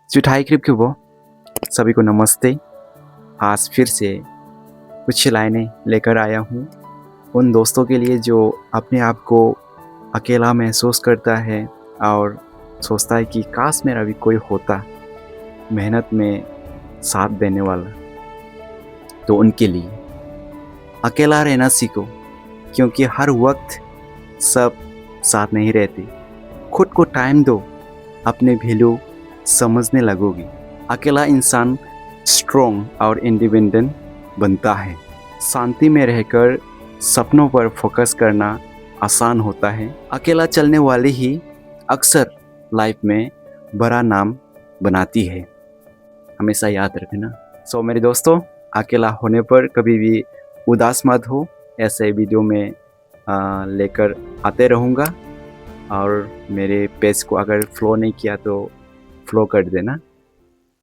जुटाई क्रिप्क्यूबो सभी को नमस्ते। आज फिर से कुछ लाइनें लेकर आया हूँ उन दोस्तों के लिए जो अपने आप को अकेला महसूस करता है और सोचता है कि काश मेरा भी कोई होता मेहनत में साथ देने वाला। तो उनके लिए अकेला रहना सीखो, क्योंकि हर वक्त सब साथ नहीं रहते। खुद को टाइम दो, अपने वैल्यू समझने लगोगी। अकेला इंसान स्ट्रॉन्ग और इंडिपेंडेंट बनता है। शांति में रहकर सपनों पर फोकस करना आसान होता है। अकेला चलने वाली ही अक्सर लाइफ में बड़ा नाम बनाती है, हमेशा याद रखना। सो मेरे दोस्तों, अकेला होने पर कभी भी उदास मत हो। ऐसे वीडियो में लेकर आते रहूँगा और मेरे पेज को अगर फॉलो नहीं किया तो फॉलो कर देना।